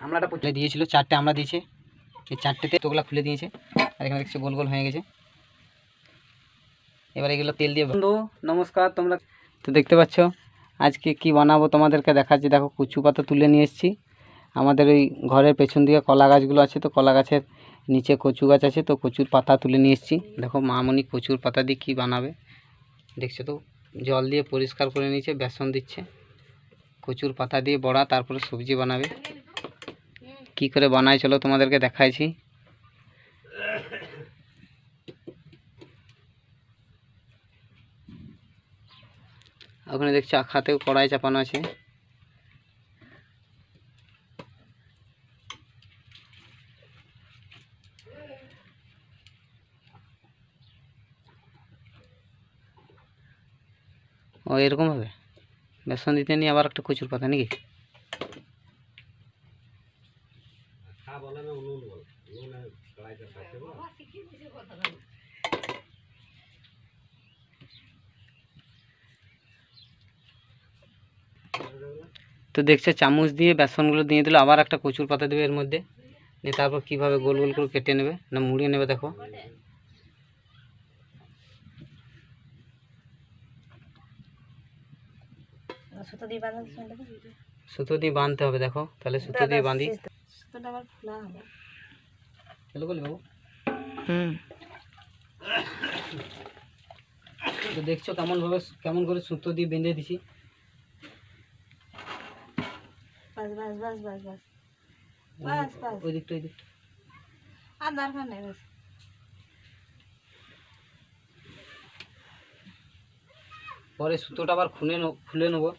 আমরাটা পুঁতে দিয়েছিল, 4টে আমরা দিয়েছে, এই 4টেতে তোগুলা খুলে দিয়েছে। আর এখানে দেখছি গোল গোল হয়ে গেছে। এবার এগুলো তেল দিয়ে। বন্ধু নমস্কার, তোমরা তো দেখতে পাচ্ছ আজকে কি বানাবো তোমাদেরকে দেখাচ্ছি। দেখো কচু পাতা তুলে নিয়ে এসেছি। আমাদের ওই ঘরের পেছন দিকে কলা গাছগুলো আছে, তো কলা গাছের নিচে কচু গাছ আছে, তো কচুর পাতা তুলে নিয়ে এসেছি। দেখো মামনি কচুর পাতা দিয়ে কী বানাবে দেখছো তো, জল দিয়ে পরিষ্কার করে নিয়েছে, বেসন দিচ্ছে, কচুর পাতা দিয়ে বড়া, তারপরে সবজি বানাবে। কি করে বানায় চলো তোমাদেরকে দেখাইছি। ওখানে দেখছি আখাতেও কড়াই চাপানো আছে। ও এরকম হবে, বেসন দিতে নিয়ে আবার একটা কচুর পাতা নাকি? তো দেখছে চামচ দিয়ে বেসনগুলো দিয়ে দিল, আবার একটা কচুর পাতা দেবে এর মধ্যে, দিয়ে তারপর কীভাবে গোল গোল করে কেটে নেবে না মুড়িয়ে নেবে। দেখো সুতো দিয়ে বাঁধতে হবে। দেখো তাহলে সুতো দিয়ে বাঁধি, চলো বলি বাবু। তো দেখছো কেমন করে সুতো দিয়ে বেঁধে দিছি। ওই দিকটা আর দরকার নেই। পরে সুতোটা আবার খুলে নেবো।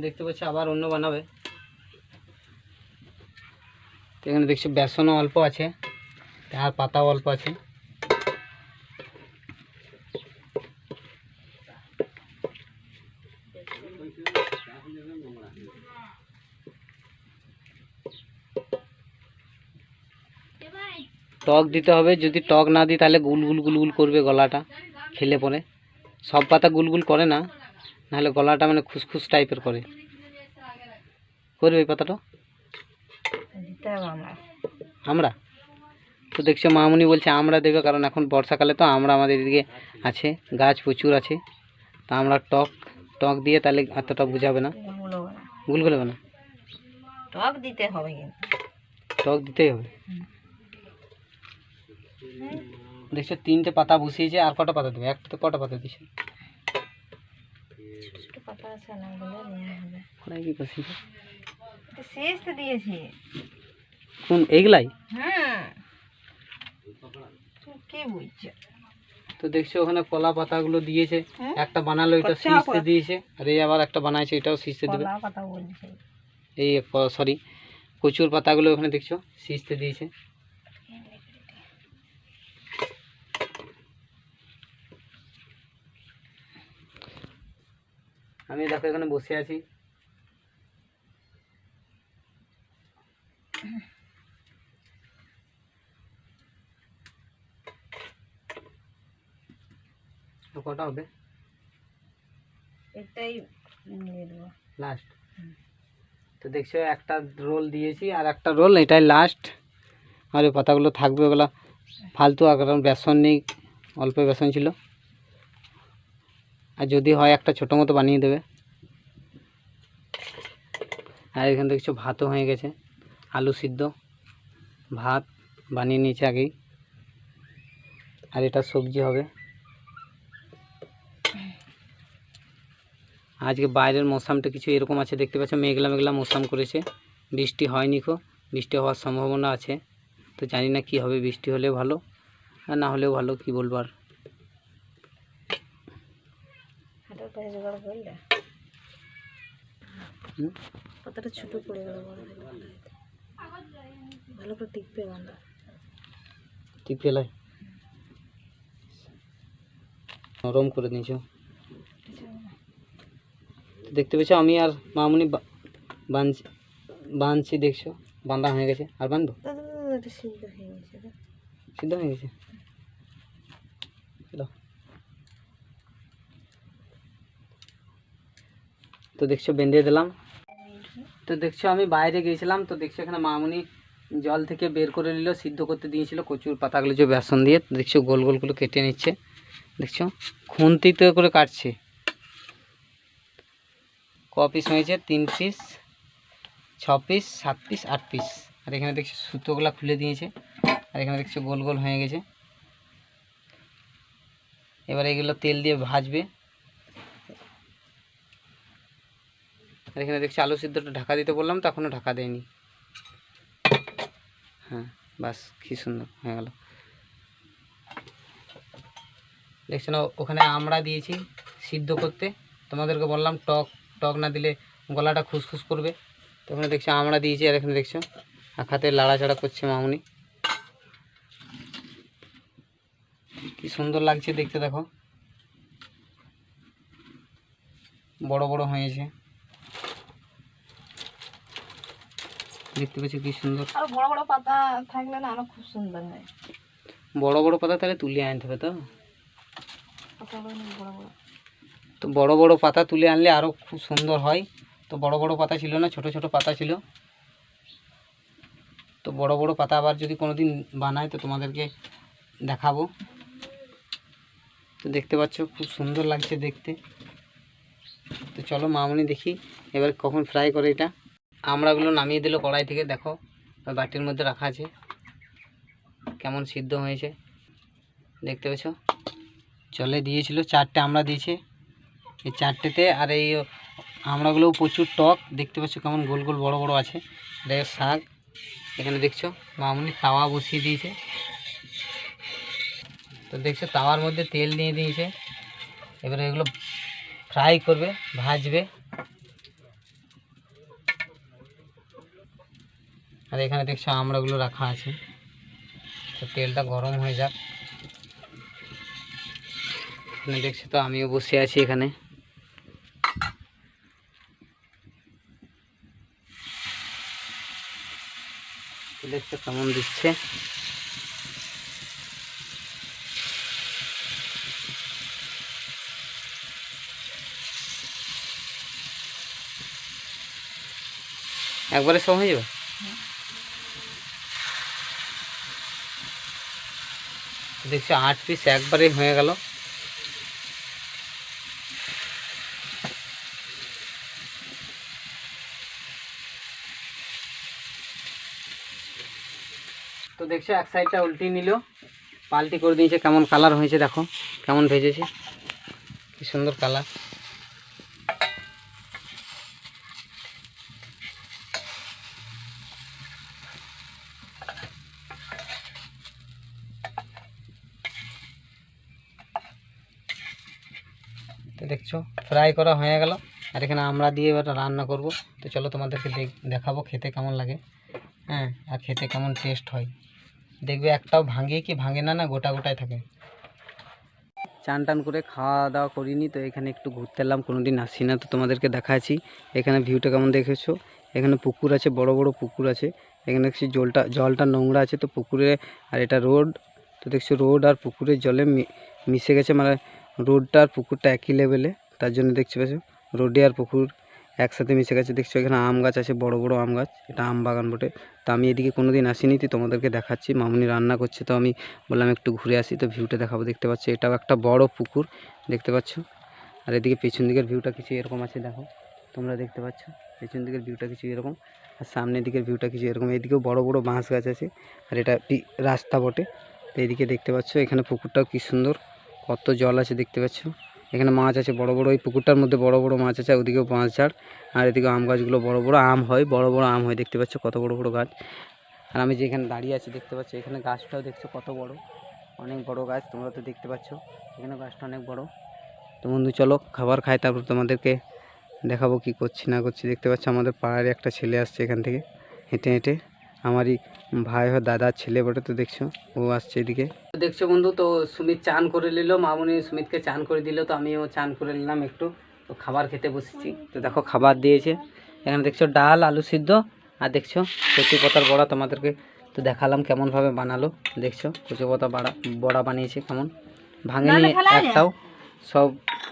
দেখতে পাচ্ছি আবার অন্য বানাবে। এখানে দেখছি বেসনও অল্প আছে আর পাতাও অল্প আছে। টক দিতে হবে, যদি টক না দিই তাহলে গুলগুল গুলগুল করবে গলাটা, খেলে পরে। সব পাতা গুলগুল করে না, নাহলে গলাটা মানে খুসখুস টাইপের করবে এই পাতাটা আমরা। তো দেখছো মামুনি বলছে আমরা দেবে, কারণ এখন বর্ষাকালে তো আমরা আমাদের এদিকে আছে, গাছ প্রচুর আছে। তা আমরা টক দিয়ে তাহলে এতটা বুঝাবে না, গুলগুল হবে না। টক দিতে হবে, টক দিতেই হবে। দেখছো 3টে পাতা বসিয়েছে, আর কটা পাতা দেবে? একটা তো কটা পাতা দিছে, কোন এইগুলাই? তো দেখছো ওখানে কলা পাতাগুলো দিয়েছে, একটা বানালো এটা সিজতে দিয়েছে, আর এই আবার একটা বানাইছে এটাও সিজতে দেবে। এই সরি কচুর পাতাগুলো ওখানে দেখছো সিজতে দিয়েছে। আমি দেখো এখানে বসে আছি। তো কটা হবে? এটাই লাস্ট। তো দেখছো একটা রোল দিয়েছি, আর একটা রোল এটাই লাস্ট। আর এই পাতাগুলো থাকবে, ওগুলো ফালতু, আর কারণ বেসন নেই, অল্প বেসন ছিল। আর যদি হয় একটা ছোটো মতো বানিয়ে দেবে। আর এখানে দেখছো ভাতও হয়ে গেছে, আলু সিদ্ধ ভাত বানিয়ে নিয়েছে আগেই। আর এটা সবজি হবে। আজকে বাইরের মৌসামটা কিছু এরকম আছে, দেখতে পাচ্ছ মেঘলা মেঘলা মৌসাম করেছে, বৃষ্টি হয়নি। বৃষ্টি হওয়ার সম্ভাবনা আছে, তো জানি না কি হবে। বৃষ্টি হলে ভালো, আর না হলেও ভালো, কি বলবো আর। পাতাটা ছোট পড়ে গেল, ভালো করে টিপে বাঁধা, টিপে লাই নরম করে দিয়েছ। দেখতে পেয়েছো আমি আর মামুনি বাঁধছি, দেখছো বাঁধা হয়ে গেছে। আর বাঁধবো, সিদ্ধ হয়ে গেছে, তো দেখছো বেঁধে দিলাম। তো দেখছো আমি বাইরে গিয়েছিলাম, তো দেখছো এখানে মামুনি জল থেকে বের করে নিল, সিদ্ধ করতে দিয়েছিল কচুর পাতাগুলো যে বেসন দিয়ে। দেখছো গোল গোলগুলো কেটে নিচ্ছে, দেখছো খুন্তিতে করে কাটছে। ক পিস হয়েছে? 3 পিস, 6 পিস, 7 পিস, 8 পিস। আর এখানে দেখছো সুতোগুলো খুলে দিয়েছে, আর এখানে দেখছো গোল গোল হয়ে গেছে। এবার এগুলো তেল দিয়ে ভাজবে। আর এখানে দেখছি আলু সিদ্ধটা ঢাকা দিতে বললাম, তো এখনও ঢাকা দেয়নি। হ্যাঁ বাস, কী সুন্দর হয়ে গেল। দেখছো না ওখানে আমরা দিয়েছি সিদ্ধ করতে, তোমাদেরকে বললাম টক টক না দিলে গলাটা খুসখুস করবে। তো ওখানে দেখছো আমরা দিয়েছি, আর এখানে দেখছো হাতে লাড়াচাড়া করছে মামুনি। কি সুন্দর লাগছে দেখতে, দেখো বড় বড় হয়েছে, দেখতে পাচ্ছি কি সুন্দর। আর বড় বড় পাতা থাকলে না আরো খুব সুন্দর হয়। বড় বড় পাতা তাহলে তুলে আনতে হবে। তো বড় বড় পাতা তুলে আনলে আরও খুব সুন্দর হয়। তো বড় বড় পাতা ছিল না, ছোট ছোট পাতা ছিল। তো বড় বড় পাতা আবার যদি কোনো দিন বানায় তো তোমাদেরকে দেখাবো। তো দেখতে পাচ্ছ খুব সুন্দর লাগছে দেখতে। তো চলো মামুনি দেখি এবার কখন ফ্রাই করে এটা। আমড়াগুলো নামিয়ে দিল কড়াই থেকে, দেখো বাটির মধ্যে রাখা আছে, কেমন সিদ্ধ হয়েছে দেখতে পাচ্ছ। জলে দিয়েছিল 4টে আমড়া দিয়েছে, এই 4টেতে। আর এই আমড়াগুলোও প্রচুর টক, দেখতে পাচ্ছ কেমন গোল গোল বড় বড় আছে। এটা শাক। এখানে দেখছো মামুনি তাওয়া বসিয়ে দিয়েছে। তো দেখছো তাওয়ার মধ্যে তেল দিয়ে দিয়েছে, এবারে এগুলো ফ্রাই করবে, ভাজবে। আর এখানে দেখছো আমড়াগুলো রাখা আছে, তো তেলটা গরম হয়ে যাক। এখানে দেখছো তো আমিও বসে আছি এখানে। দেখছো কেমন দিচ্ছে। একবারে সব হয়ে যাবে। দেখছি 8 পিস একবারে হয়ে গেল। তো দেখছো এক সাইডটা উল্টিয়ে নিল, পাল্টি করে দিয়েছে। কেমন কালার হয়েছে দেখো, কেমন ভেজেছে, কি সুন্দর কালার। তো দেখছো ফ্রাই করা হয়ে গেল, আর এখানে আমরা দিয়ে এবার রান্না করব। তো চলো তোমাদেরকে দেখাবো খেতে কেমন লাগে। হ্যাঁ, আর খেতে কেমন টেস্ট হয় দেখবে। একটাও ভাঙে কি ভাঙে না, না গোটা গোটায় থাকে। চান টান করে খাওয়া দাওয়া করিনি, তো এখানে একটু ঘুরতে এলাম, কোনো দিন আসি না, তো তোমাদেরকে দেখাচ্ছি। এখানে ভিউটা কেমন দেখেছো। এখানে পুকুর আছে, বড় বড় পুকুর আছে। এখানে দেখছি জলটা নোংরা আছে, তো পুকুরে। আর এটা রোড, তো দেখছো রোড আর পুকুরের জলে মিশে গেছে, মানে রোডটা আর পুকুরটা একই লেভেলে। তার জন্য দেখতে পাচ্ছ রোডে আর পুকুর একসাথে মিশে গেছে। দেখছো এখানে আম গাছ আছে, বড় বড় আম গাছ, এটা আম বাগান বটে। তো আমি এদিকে কোনো দিন আসিনি, তো তোমাদেরকে দেখাচ্ছি। মামুনি রান্না করছে, তো আমি বললাম একটু ঘুরে আসি, তো ভিউটা দেখাবো। দেখতে পাচ্ছ এটাও একটা বড় পুকুর, দেখতে পাচ্ছ। আর এদিকে পেছন দিকের ভিউটা কিছু এরকম আছে, দেখো তোমরা দেখতে পাচ্ছ পেছন দিকের ভিউটা কিছু এরকম, আর সামনের দিকের ভিউটা কিছু এরকম। এইদিকেও বড় বড় বাঁশ গাছ আছে, আর এটা রাস্তা বটে। তো এইদিকে দেখতে পাচ্ছ এখানে পুকুরটাও কি সুন্দর, কত জল আছে দেখতে পাচ্ছ। এখানে মাছ আছে বড় বড়, ওই পুকুরটার মধ্যে বড় বড় মাছ আছে। ওদিকেও বাঁশ ঝাড়, আর এদিকে আম গাছগুলো বড় বড় আম হয়, বড় বড় আম হয়, দেখতে পাচ্ছ কত বড় বড় গাছ। আর আমি যেখানে দাঁড়িয়ে আছি দেখতে পাচ্ছ এখানে গাছটাও দেখছো কত বড়, অনেক বড় গাছ। তোমরা তো দেখতে পাচ্ছ এখানে গাছটা অনেক বড়। তো বন্ধু চলো খাবার খাই, তারপর তোমাদেরকে দেখাবো কি করছি না করছি। দেখতে পাচ্ছ আমাদের পাড়ারে একটা ছেলে আসছে এখান থেকে হেঁটে হেঁটে, আমারই ভাই হয় দাদার ছেলে বটে। তো দেখছো ও আসছে এদিকে। দেখছো বন্ধু, তো সুমিত চান করে নিল, মামুনি সুমিতকে চান করে দিল, তো আমিও চান করে নিলাম একটু। তো খাবার খেতে বসেছি, তো দেখো খাবার দিয়েছে। এখানে দেখছো ডাল, আলু সিদ্ধ, আর দেখছো কচু পাতার বড়া। তোমাদেরকে তো দেখালাম কেমনভাবে বানালো। দেখছো কচু পাতা বড়া বানিয়েছে, কেমন ভাঙেনি একটাও, সব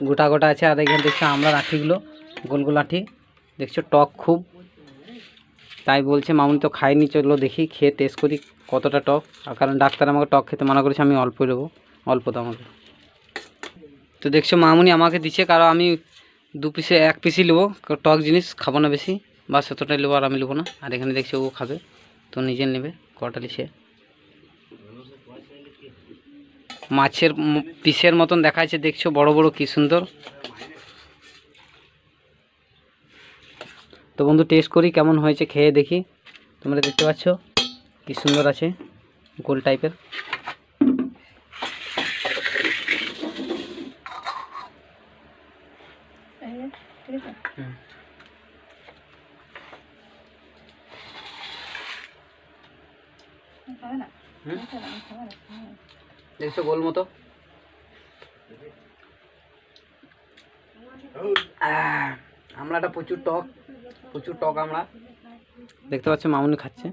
গোটা গোটা আছে। আর এখানে দেখছো আমরা রাখিগুলো গোল গোল আঁটি, দেখছো টক খুব, তাই বলছে মামুনি তো খাইনি, চলো দেখি খেয়ে টেস্ট করি কতটা টক। আর কারণ ডাক্তার আমাকে টক খেতে মানা করেছে, আমি অল্প দেবো, অল্প তো আমাকে। তো দেখছো মামুনি আমাকে দিচ্ছে, কারণ আমি 2 পিসে 1 পিসই নেবো, টক জিনিস খাবো না বেশি, বা এতটাই নেবো, আর আমি নেবো না। আর এখানে দেখছি ও খাবে, তো নিজে নেবে কটালি সে। মাছের পিসের মতন দেখাচ্ছে, দেখছো বড় বড় কি সুন্দর। তো বন্ধু টেস্ট করি কেমন হয়েছে, খেয়ে দেখি। তোমরা দেখতে পাচ্ছ কি সুন্দর আছে, গোল টাইপের। ঠিক আছে। খাবে না? খাবে না? দেখছো গোল মতো। আমড়াটা প্রচুর টক, প্রচুর টক আমড়া। দেখতে পাচ্ছ মামুনি খাচ্ছে।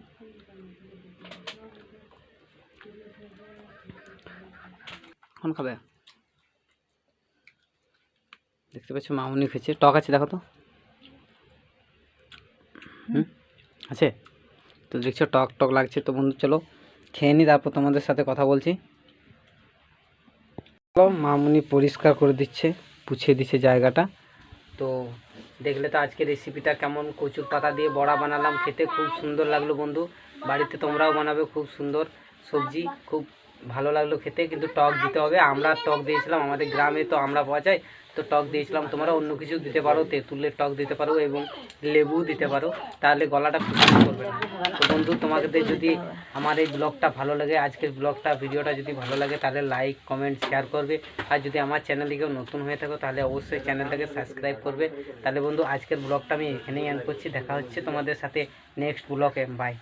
এখন খাবে, দেখতে পাচ্ছ মামুনি খেয়েছে। টক আছে দেখো তো, আছে তো, দেখছো টক টক লাগছে। তো বন্ধু চলো খেয়ে নি, তারপর তোমাদের সাথে কথা বলছি। মামুনি পরিষ্কার করে দিচ্ছে, পুছিয়ে দিচ্ছে জায়গাটা। তো দেখলে তো আজকে রেসিপিটা কেমন, কচুর পাতা দিয়ে বড়া বানালাম, খেতে খুব সুন্দর লাগলো বন্ধু। বাড়িতে তোমরাও বানাবে, খুব সুন্দর সবজি, খুব ভালো লাগলো খেতে। কিন্তু টক দিতে হবে, আমরা টক দিয়েছিলাম, আমাদের গ্রামে তো আমরা পাওয়া যায়, তো টক দিয়েছিলাম। তোমরা অন্য কিছু দিতে পারো, তেঁতুলের টক দিতে পারো এবং লেবু দিতে পারো, তাহলে গলাটা খুশি করবে না। তো বন্ধু তোমাদের যদি আমার এই ব্লগটা ভালো লাগে, আজকের ব্লগটা ভিডিওটা যদি ভালো লাগে, তাহলে লাইক কমেন্ট শেয়ার করবে। আর যদি আমার চ্যানেলে কেউ নতুন হয়ে থাকো, তাহলে অবশ্যই চ্যানেলটাকে সাবস্ক্রাইব করবে। তাহলে বন্ধু আজকের ব্লগটা আমি এখানেই এন্ড করছি, দেখা হচ্ছে তোমাদের সাথে নেক্সট ব্লগে, বাই।